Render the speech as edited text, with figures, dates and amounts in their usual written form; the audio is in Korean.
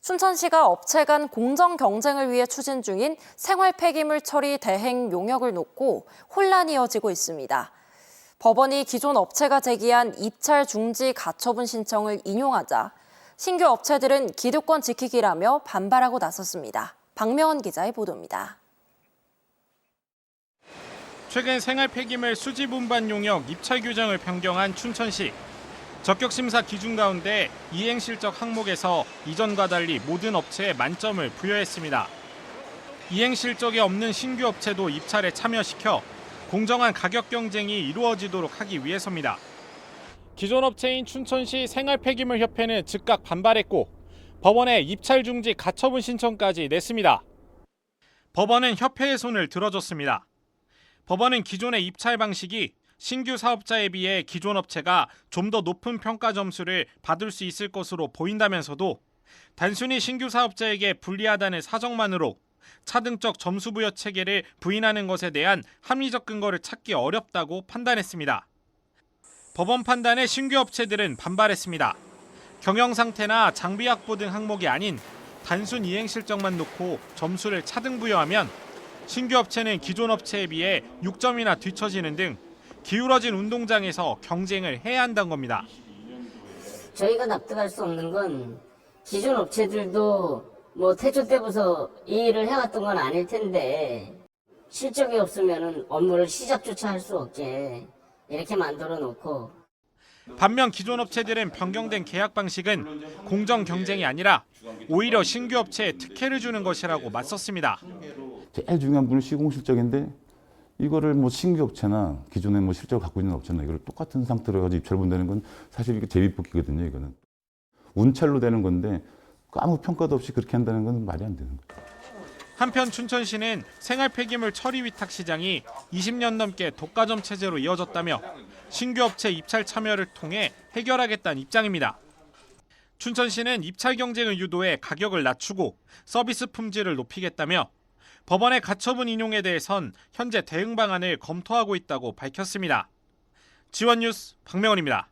춘천시가 업체 간 공정 경쟁을 위해 추진 중인 생활 폐기물 처리 대행 용역을 놓고 혼란이 이어지고 있습니다. 법원이 기존 업체가 제기한 입찰 중지 가처분 신청을 인용하자 신규 업체들은 기득권 지키기라며 반발하고 나섰습니다. 박명원 기자의 보도입니다. 최근 생활 폐기물 수집 운반 용역 입찰 규정을 변경한 춘천시. 적격 심사 기준 가운데 이행 실적 항목에서 이전과 달리 모든 업체에 만점을 부여했습니다. 이행 실적이 없는 신규 업체도 입찰에 참여시켜 공정한 가격 경쟁이 이루어지도록 하기 위해서입니다. 기존 업체인 춘천시 생활폐기물협회는 즉각 반발했고 법원에 입찰 중지 가처분 신청까지 냈습니다. 법원은 협회의 손을 들어줬습니다. 법원은 기존의 입찰 방식이 신규 사업자에 비해 기존 업체가 좀 더 높은 평가 점수를 받을 수 있을 것으로 보인다면서도 단순히 신규 사업자에게 불리하다는 사정만으로 차등적 점수 부여 체계를 부인하는 것에 대한 합리적 근거를 찾기 어렵다고 판단했습니다. 법원 판단에 신규 업체들은 반발했습니다. 경영 상태나 장비 확보 등 항목이 아닌 단순 이행 실적만 놓고 점수를 차등 부여하면 신규 업체는 기존 업체에 비해 6점이나 뒤처지는 등 기울어진 운동장에서 경쟁을 해야 한다는 겁니다. 저희가 납득할 수 없는 건 기존 업체들도 태초 때부터 이 일을 해왔던 건 아닐 텐데 실적이 없으면 업무를 시작조차 할 수 없게 이렇게 만들어 놓고 반면 기존 업체들은 변경된 계약 방식은 공정 경쟁이 아니라 오히려 신규 업체에 특혜를 주는 것이라고 맞섰습니다. 제일 중요한 부분은 시공실적인데 이거를 신규 업체나 기존에 실적을 갖고 있는 업체나 이걸 똑같은 상태로 가지고 입찰 본다는 건 사실 이게 제비뽑기거든요. 이거는 운찰로 되는 건데 아무 평가도 없이 그렇게 한다는 건 말이 안 되는 거예요. 한편 춘천시는 생활 폐기물 처리 위탁 시장이 20년 넘게 독과점 체제로 이어졌다며 신규 업체 입찰 참여를 통해 해결하겠다는 입장입니다. 춘천시는 입찰 경쟁을 유도해 가격을 낮추고 서비스 품질을 높이겠다며 법원의 가처분 인용에 대해선 현재 대응 방안을 검토하고 있다고 밝혔습니다. 지원뉴스 박명원입니다.